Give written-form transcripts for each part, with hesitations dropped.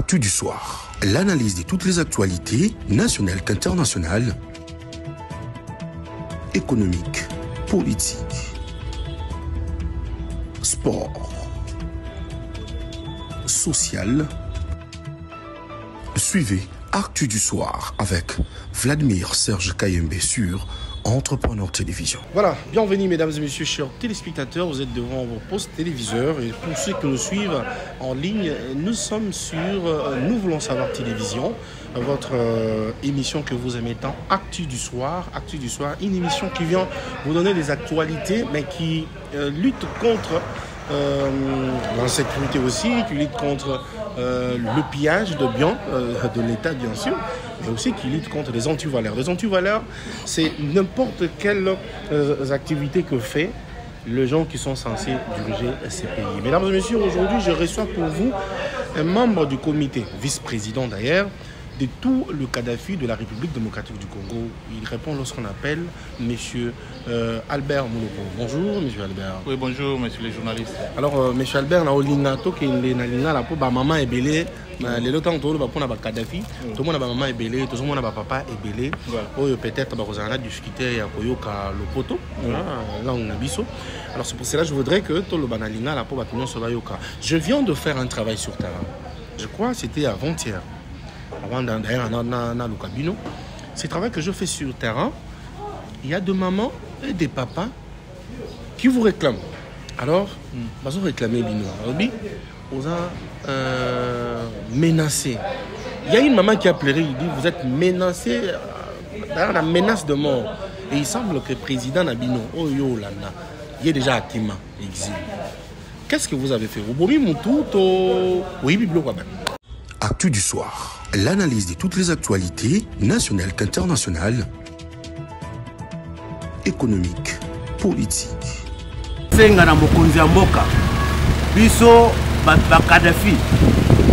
Actu du soir. L'analyse de toutes les actualités, nationales qu'internationales, économiques, politiques, sport, social. Suivez Actu du soir avec Vladimir Serge Kayembe sur Entrepreneur Télévision. Voilà, bienvenue mesdames et messieurs, chers téléspectateurs, vous êtes devant vos postes téléviseurs et pour ceux qui nous suivent en ligne, nous sommes sur Nous voulons savoir télévision, votre émission que vous aimez tant, Actu du soir, une émission qui vient vous donner des actualités mais qui lutte contre l'insécurité aussi, qui lutte contre le pillage de biens de l'État bien sûr, mais aussi qui lutte contre les antivaleurs. Les antivaleurs, c'est n'importe quelle activité que fait les gens qui sont censés diriger ces pays. Mesdames et messieurs, aujourd'hui, je reçois pour vous un membre du comité, vice-président d'ailleurs, de tout le Kadhafi de la République démocratique du Congo. Il répond lorsqu'on appelle M. Albert Mouloko. Bonjour, M. Albert. Oui, bonjour, monsieur les journalistes. Alors, M. Albert, na olinga to ke na la po ba maman ebele na lelo tant to ba pona ba Kadhafi, to mona ba maman ebele, to mona ba papa ebele. Oyo peut-être ba kozana discuter ya koyoka lopoto, là on a biso. Alors c'est pour cela que je voudrais que to le banalinga la po ba tunyo so ba yoka. Je viens de faire un travail sur terrain. Je crois que c'était avant-hier. Avant d'ailleurs dans le cabinet, c'est le travail que je fais sur le terrain. Il y a des mamans et des papas qui vous réclament. Alors, vous réclamez vous a menacé. Il y a une maman qui a pleuré, il dit vous êtes menacé, d'ailleurs la menace de mort. Et il semble que le président Nabino, il est déjà à Kima, exil. Qu'est-ce que vous avez fait? Actu du soir. L'analyse de toutes les actualités, nationales qu'internationales, économiques, politiques. Senga na mokonzi ya mboka biso ba Kadhafi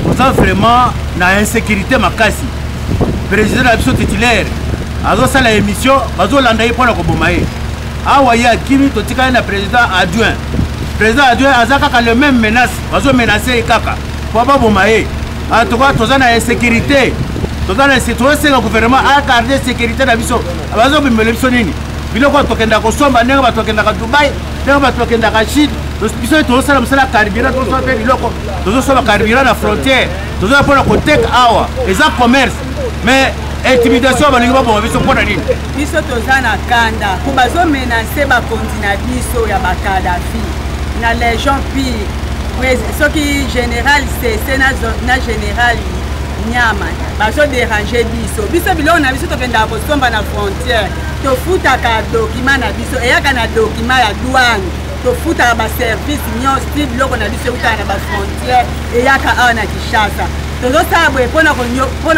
oza vraiment na insécurité makasi. Président na biso titulaire azo sala émission bazo landa ye pona ko boma ye awa ya kimi totika na président adjoint azaka ka le même menace bazo menacer kaka po ba boma ye. En tout cas, tous na insécurité. Tous na situation le gouvernement a gardé sécurité na biso. Abazo bimele biso nini? Biloko tokenda ko somba nenga batokenda ka Dubai, nenga batokenda ka Chine. Biso to sala musala carburant to so pe biloko. To so ba carburant na frontière. To so pona ko take hour. Eza commerce. Mais intimidation balingi ba bon biso pona nini? Biso toza na kanda. Ko bazo menacer ba kontina biso ya ba Kadhafi. Na les gens pires. Ce qui est général, c'est na général Nyama. Bazo déranger biso. Biso bilo na biso tokenda ko somba na frontière. To futa ka document na biso. E yaka na document ya douane. To futa ba service nyos ti biloko na biso uta na ba frontière. E yaka a na Kinshasa. Tozo sabwe pona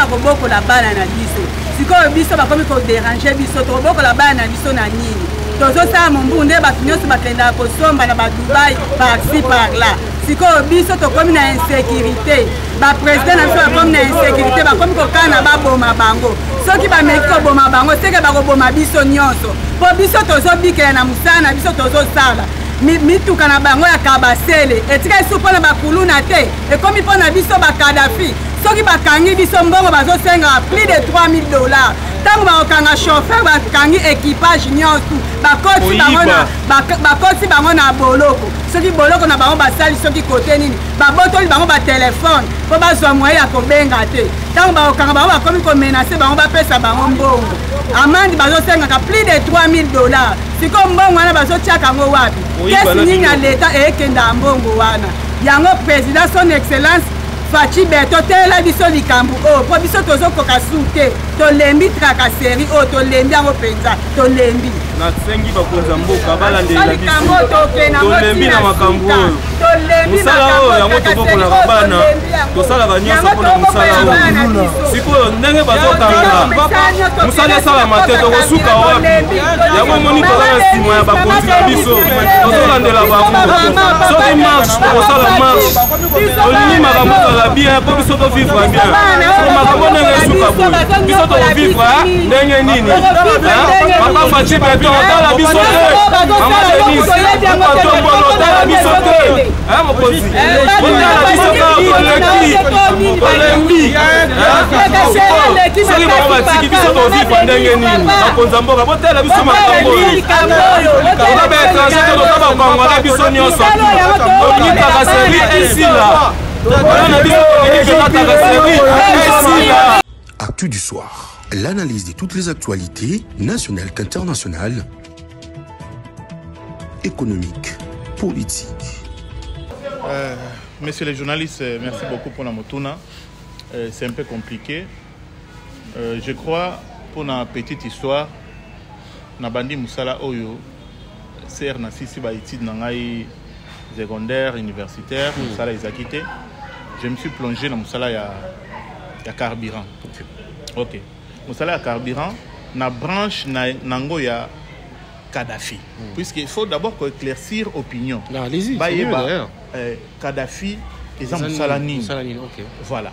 ko boko la bana na biso. Siko biso ba komi ko déranger biso to boko la bana na biso na nini. Tozo sa mbunde ba nyos bakenda ko somba na ba Dubai par-ci par-là. Siko biso to komi na insécurité ba président na biso komi na insécurité ba komi ko kana ba boma bango soki ba meko boma bango seke ba ko boma biso nyonso po biso tozo bikela na musana biso tozo sala mituka na bango ya kabasele etika isu pona ba kuluna te e komi pona biso ba Kadhafi soki bakangi biso mbongo bazo senga plus de $3000 tango bakanga chauffeur bakangi équipage nyonso bakoti bango na boloko soki boloko na bango basali soki kote nini babotoli bango ba telefone po bazwa moyen ya kobenga te tango bakanga bango bakomi komenace bango bapesa bango mbongo amandi bazosengaka plus de $3000 siko mbongo wana bazotiaka yango wapi kesi nini ya leta ekenda mbongo wana yango président son excellence Fachi Beto tela biso likambu o po biso tozokoka sute tolembi tracasserie o tolembi yango penza tolembi na sengi bakonza mboka balandela biso tolembi na makambo musala oyo yango tobokola bana tosalaka nyonso mpona musala oyo sikoyo ndenge bazokanga musala esalama te tokosuka wapi yango moni toza na nsima ya bakonzi na biso tozolandela bango soki marche tokosala marche tolingi makambo ezala bien po biso tovivre bien makambo ndenge esuka boye biso tovivre ndenge nini papa Fachi Beto otala biso te mama Denise otombolo otala biso te mokonzi otala biso kaka koleki soki bango batiki biso tovivre ndenge nini bakonza mboka botela biso makambo oyo oza baétranger to toza bakongole biso nyonso tolingi kaka seri esila wana biso tolingi kaka seri esila. Actu du soir, l'analyse de toutes les actualités nationales qu'internationales, économiques, politiques. Messieurs les journalistes, merci beaucoup pour la motuna. C'est un peu compliqué. Je crois, pour une petite histoire, Nabandi Moussala Oyo, c'est na sisi ba études nangai secondaire, universitaire, Moussala Izakite. Je me suis plongé dans Moussala ya carburant. Ok. Moussala ya carburant, na branche nango ya Kadhafi. Puisqu'il faut d'abord éclaircir l'opinion. Allez-y, Kadhafi et Moussala Nini. Voilà.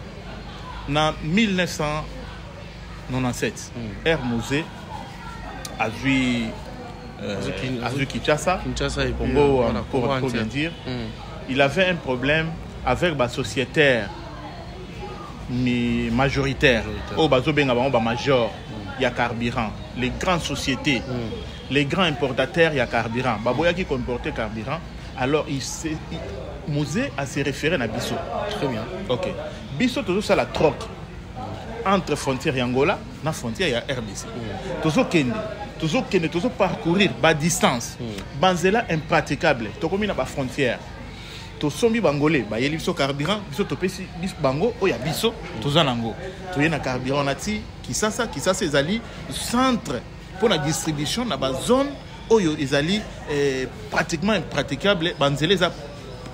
En 1997, Hermosé a vu Kinshasa, Congo, pour bien dire. Il avait un problème avec les sociétaires majoritaires. Au major, il y a carburant. Les grandes sociétés, les grands importateurs, il y a carburant. Baboya qui importait carburant. Alors, Mosé a se référé à Bisso. Très bien. Ok. Bisso, tout ça, la troque entre frontières Angola et la frontière RDC. Tout ça, parcourir la distance. Banzela impraticable. Tout comme la frontière. Tout ça, Bangolais. Il y a Bisso carburant. Bisso, Topesi, Bango, il y a Bisso, tout ça, Nango. Tout y a carburant, qui ça, c'est Ali, centre pour la distribution dans la zone où ils allaient pratiquement impraticable. Banzela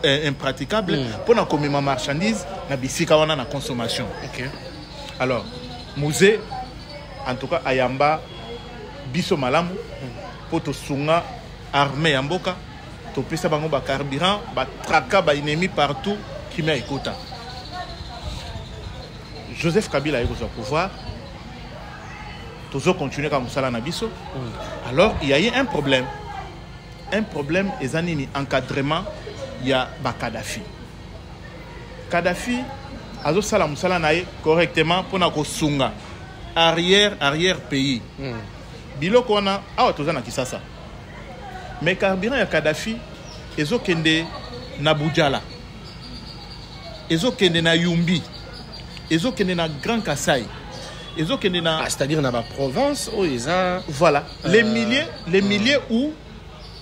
impraticable pour la communication marchandise na bisika wana na consommation. Okay. Alors, Mosé, en tout cas, Ayamba, Bisso Malamu, pour te sunga armée Yamboka, to pesa bango ba carburant, ba traka ba ennemi partout qui m'a écouté. Joseph Kabila est au pouvoir. Toujours continuer comme ça na Bisso. Alors, il y a eu un problème. Un problème, les années encadrement. Il y a Kadhafi. Kadhafi a dit que correctement pour nous sunga arrière pays. Biloko wana awa tozana kisasa. Mais carburant ya Kadhafi ezokende na Bujala. Ezokende na Yumbi. Ezokende na Grand Kassai. Ezokende na c'est-à-dire dans la province où ils ont voilà, les milliers où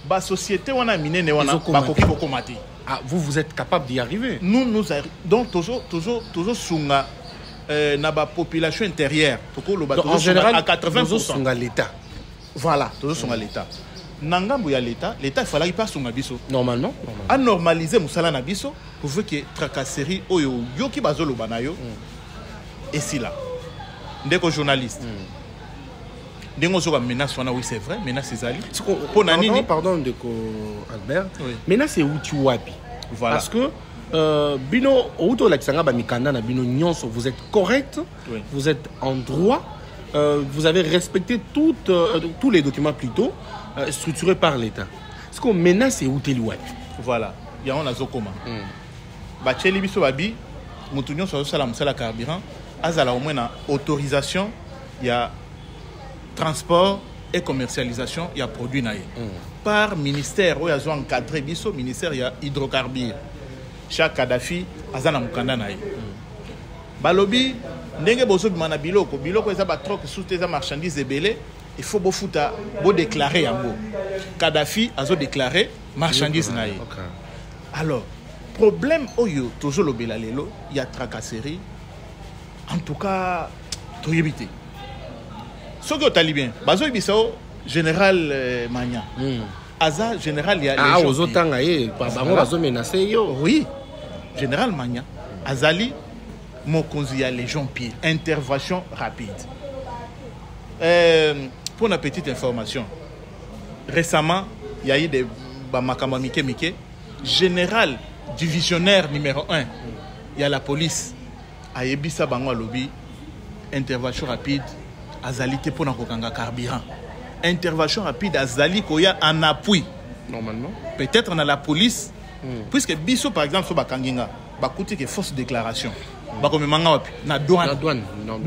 la société wana minene wana bakoki bokomati. Ah, vous êtes capable d'y arriver. Nous donc toujours sunga na ba population intérieure. En général, à 80%. toujours sunga l'État. Voilà, toujours sunga l'État. Nangambo ya l'État, il fallait pas sunga biso. Normalement. À normaliser musala na biso pour que tracasserie oyo yoki bazolo banayo. Et si là, ndeko journaliste. Dengo soka menace wana oui c'est vrai, menace ezali. Pardon ndeko Albert. Oui. Menace c'est uti wapi. Voilà. Parce que bino auto la kisanga ba mikanda na bino nyonso, vous êtes correct, oui. Vous êtes en droit, vous avez respecté tous les documents plutôt structurés par l'État. Est-ce que menace c'est uti wapi. Voilà. Ya on a zokoma. Ba cheli biso babi mutu nyonso sala musala carburant azala au moins na autorisation ya transport et commercialisation, il y a produit naïe. Par ministère où il y a encadré biso ministère il y a hydrocarbures. Chaque Kadhafi azana mukanda naïe. Balobi ndenge bozo bimana biloko eza ba troc sous tes marchandises belé, il faut bo futa bo déclarer yango. Kadhafi azo déclarer marchandises naïe. Alors, problème oyo toujours le belalelo, il y a tracasserie. En tout cas, tout éviter. Ce que tu as dit bien, Bazo Ibisao, général Magna. Aza, général, il y a. Ah, aux autres temps, Bazo menacé, yo. Oui, général Magna. Azali, Mokonzi, les gens pires. Intervention rapide. Pour une petite information, récemment, il y a eu des Bamakama Mike, général divisionnaire numéro 1. Il y a la police. Ayebisa Bangwa Lobby, intervention rapide. Azali te pona kokanga carburant. Intervention rapide Azali koya en appui. Normalement. Peut-être on a la police. Puisque Bisso par exemple sur Bakanginga, Bakouti qui fausse déclaration. bakomemanga wapi na douane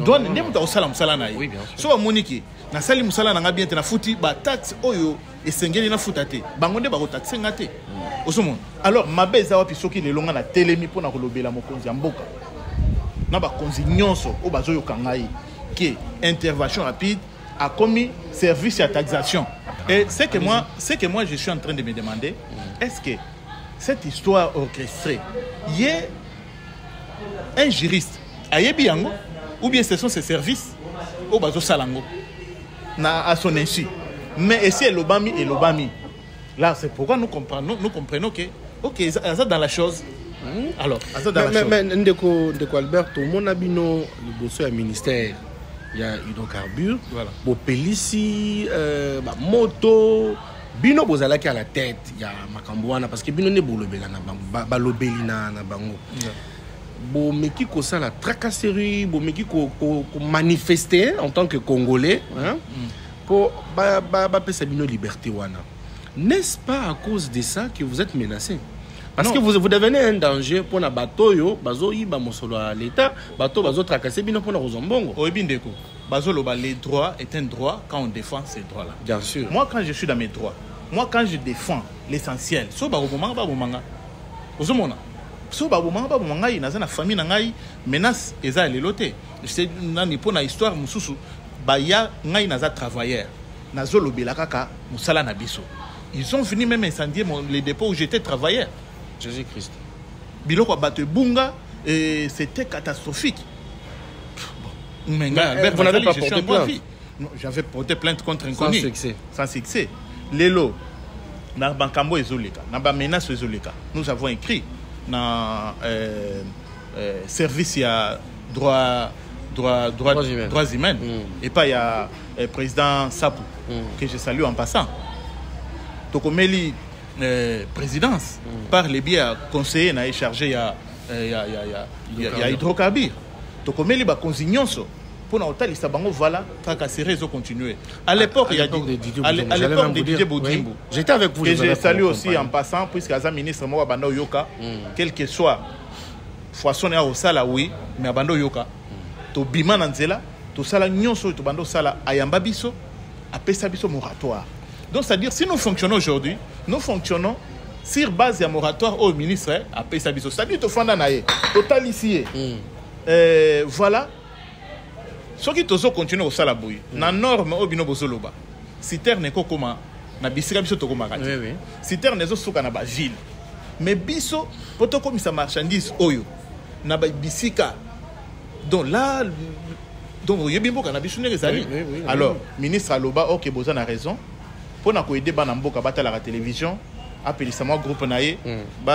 douane nde moto akosala mosala na ye so bamoni ke nasali mosala na nga bien te nafuti bataxe oyo esengeli nafuta te bango nde bakotaxe nga te osomona alors mabe eza wapi soki lelo nga na telemi mpo na kolobela mokonzi ya mboka na bakonzi nyonso oyo bazoyoka ngai ke intervention rapide a commis service à taxation. Et c'est que moi je suis en train de me demander, est-ce que cette histoire orchestrée, il y a un juriste à Yebiango, ou bien ce sont ses services au Bazo Salango, à son insu. Mais ici, l'Obami et l'Obami. Là, c'est pourquoi nous comprenons que, ok, ça dans la chose. Alors, ça dans la chose. Mais Ndeko Albert, tout le monde a bino le dossier au ministère. Il y a hydrocarbures, voilà. Bopelisi, moto, bino bozalaki à la tête, il y a Makambouana parce que bino ne bolobela na bango, balobelina na bango. Bo meki ko ça la tracasserie, bo meki ko manifester en tant que Congolais, hein, pour ba pesa bino liberté wana. N'est-ce pas à cause de ça que vous êtes menacé? Parce que vous devenez un danger pour na bateau yo bazo yiba mosolo à l'état bateau bazo tracasser bino pour na rozombongo oibindeko bazo loba les droits est un droit quand on défend ces droits là bien sûr moi quand je suis dans mes droits moi quand je défends l'essentiel so ba bomanga ozomona so ba bomanga ina na famille na ngai menace eza leloté c'est nani pour na histoire mususu ba ya ngai naza travailleur nazo lobela kaka musala na biso ils ont fini même incendier les dépôts où j'étais travailleur. Jésus-Christ. Biloko bato bunga et c'était catastrophique. Bon. Mais vous n'avez pas porté plainte? Non, j'avais porté plainte contre un connu. Sans succès. Sans succès. Lelo, na bankambo ezoleka, na ba menace ezoleka. Nous avons écrit na service ya droits humains et pas ya président Sapou que je salue en passant. Tokomeli présidence par les biais conseillers na chargé ya hydrocarbures tokomeli ba konsignonso pour na otalisa bango voilà kaka réseau continuer à l'époque il y a à l'époque de Didier Boudimbo j'étais avec vous que je salue aussi en passant puisque Aza ministre moi banda yoka quel que soit façon ya osala oui mais banda yoka to bima na nzela to sala nyonso to banda sala ayamba biso apesa biso moratoire. Donc, c'est-à-dire, si nous fonctionnons aujourd'hui, nous fonctionnons sur base d'un moratoire au ministre à Pessabiso. C'est-à-dire, tu fais un total ici. Voilà. Ce qui te continue au Salaboui, dans la norme au Bino Bozoloba, si terre n'est pas comme na bisika biso to comme si terre n'est pas comme na ville. Mais biso, pour te comme sa marchandise, oyo, na bisika. Donc là, donc, il y a bien beaucoup de alors, ministre Aloba, ok, Bozan a raison. Pour nous aider à la télévision, appeler ça groupe naïe,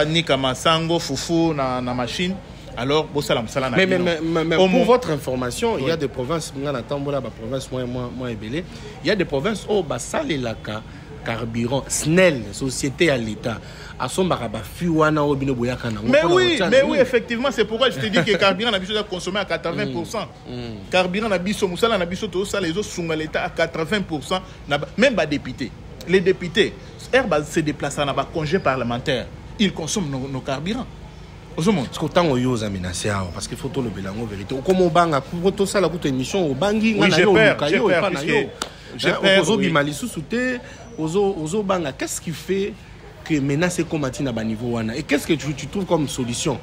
nika masango fufu na machine. Alors, mais pour votre information, il y a des provinces, il y a des provinces où basalelaka carburant SNEL, société à l'État. Mais oui, effectivement, c'est pourquoi je te dis que le carburant a besoin de consommer à 80%. Carburant a besoin de les autres sont à l'État à 80%. Même les députés. Les députés, Airbus se déplacent dans un congé parlementaire. Ils consomment nos carburants. Parce qu'il faut le bilan en vérité. Comme au bang, pour tout ça, la émission au bangi, oui, qu'est-ce qui fait que maintenant c'est comme à niveau et qu'est-ce que tu trouves comme solution?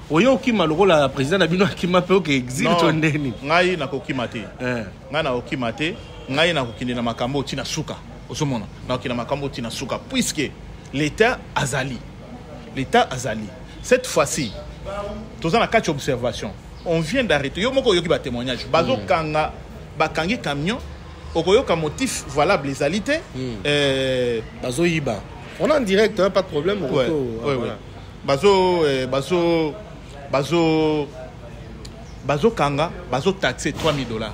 Oyo ki maloko la président na bino ki mapeo ke exil to ndeni. Ngai na kokimate. Ngai na kokimate, ngai na kokinde na makambo tina suka. Osomona, na kokina makambo tina suka puisque l'État azali. L'État azali. Cette fois-ci, tous en a 4 observations. On vient d'arrêter. Yo moko yoki ba témoignage. Bazo kanga bakangi camion. Okoyoka motif valable les alités. Bazo yiba. On est en direct, hein, pas de problème. Ouais, voilà. Bazo kanga, bazo taxé $3,000.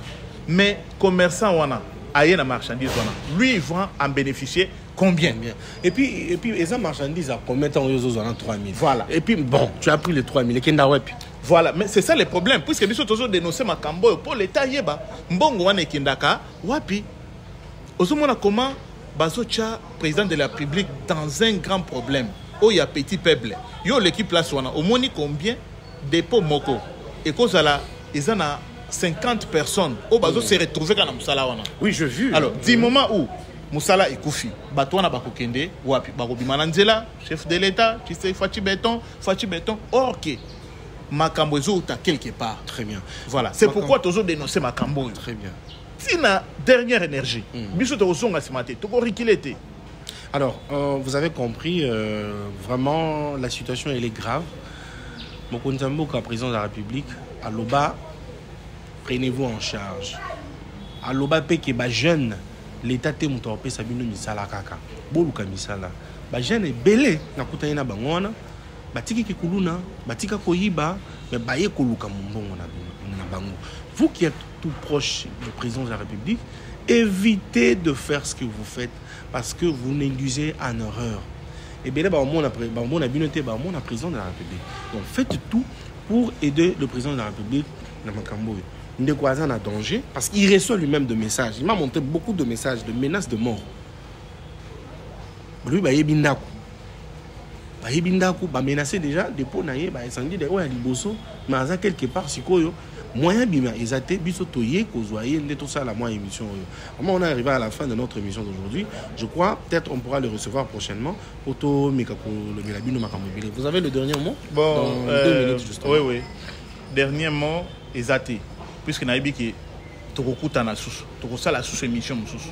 Mais commerçant wana, aye na marchandise wana, lui il va en bénéficier combien? Et puis les marchandises à combien de temps ils ont 3,000? Voilà. Et puis bon, tu as pris les 3,000 et kenda web. Voilà, mais c'est ça le problème puisque biso toujours dénoncer makambo pour l'état yeba. Mbongo wana kindaka wapi? Ozomona comment Bazocha, président de la République, dans un grand problème. Oh, il y a petit peuple. Yo l'équipe là, au moins combien dépôt moko. et cause à la ils en a 50 personnes au bazo se retrouver quand musala wana. Oui, je vu. Alors, du moment où musala ekufi, bato wana bakokende wapi bakobima na nzela, chef de l'état, tu sais Fachi Béton, or que makambo ezouta quelque part. Très bien. Voilà, c'est pourquoi toujours dénoncer makambo. Très bien. Si na dernière énergie, biso to songa simate, to rikilete. Alors, vous avez compris, vraiment, la situation, elle est grave. Mokonzi Mboka, président de la République, à l'Oba, prenez-vous en charge. À l'Oba, peke ba jeune, l'État te mutorpe sabino misala kaka. Boluka misala. Ba jeune est belé, na kutanye na bangona, batiki kikuluna, batika koyiba, mais baye koluka mumbongo na bango. Vous qui êtes tout proche du président de la République, évitez de faire ce que vous faites parce que vous n'induisez en erreur. Et bien là, on a président de la République. Donc faites tout pour aider le président de la République dans Makambo. Ndekwaza a danger parce qu'il reçoit lui-même de messages. Il m'a montré beaucoup de messages, de menaces de mort. Lui, il a menacé déjà dépôt naïe, il s'en dit à Liboso, mais à quelque part, si moyen bima ezate biso toye kozwaye nde tout ça la moindre émission. On est arrivé à la fin de notre émission d'aujourd'hui. Je crois peut-être on pourra le recevoir prochainement. Auto Mikako le Milabino Makamobile. Vous avez le dernier mot? Bon, dans 2 minutes justement. Oui. Dernier mot ezate puisque naibi ki tokokuta na susu. Tokosa la susu émission mususu.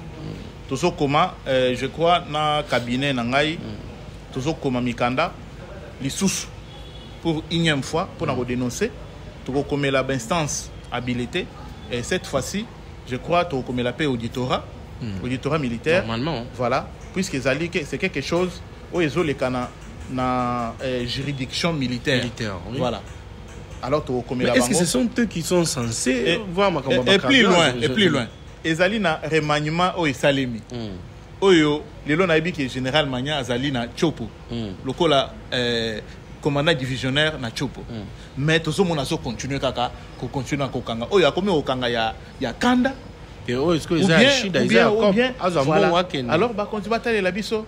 Tozo koma je crois na cabinet na ngai. Tozo koma mikanda li susu pour énième fois pour na dénoncer. Comme la instance habilitée et cette fois-ci je crois comme la paix auditorat militaire normalement voilà puisque c'est quelque chose où ils ont les cana na juridiction militaire oui. Voilà alors comme est-ce que ce sont eux qui sont censés voir ma et plus loin ezali na remaniement au salemi oyo lelo na yebi que général Magna azali na chopo lokola commandant divisionnaire na chopo mais tout monde a continuer kaka ko continuer ko kanga oyo akomi okanga ya kanda et est-ce que ils ont bien alors ba continue bataler la biso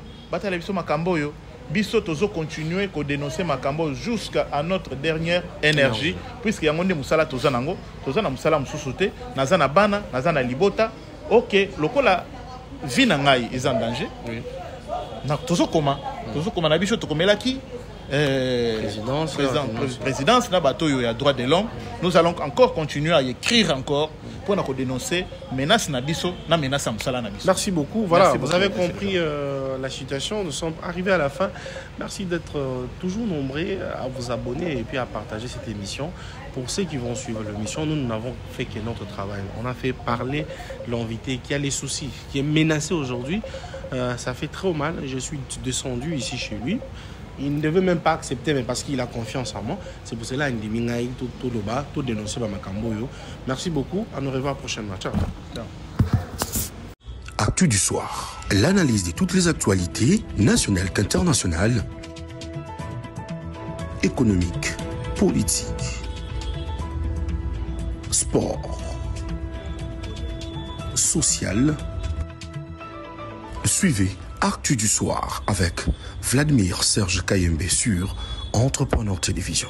makambo yo biso tozo continuer ko dénoncer makambo jusqu'à notre dernière énergie puisque yango nde musala toza nango toza na musala mususu te naza na bana naza na libota OK lokola vie na ngai est en danger na tozo koma na biso to komelaki présidence na bato yo ya droit de l'homme. Nous allons encore continuer à écrire encore pour nous dénoncer menace na biso na menace amsala na biso. Merci beaucoup. Voilà, vous avez compris la situation. Nous sommes arrivés à la fin. Merci d'être toujours nombreux à vous abonner et puis à partager cette émission. Pour ceux qui vont suivre l'émission, nous n'avons fait que notre travail. On a fait parler l'invité qui a les soucis, qui est menacé aujourd'hui. Ça fait trop mal. Je suis descendu ici chez lui. Il ne veut même pas accepter, mais parce qu'il a confiance en moi. C'est pour cela qu'il dit tout dénoncer par Makamboyo. Merci beaucoup. À nous revoir prochainement. Ciao. Actu du soir. L'analyse de toutes les actualités, nationales qu'internationales, économiques, politiques, sport, social. Suivez Actu du soir avec Vladimir Serge Kayembe sur Entrepreneur Télévision.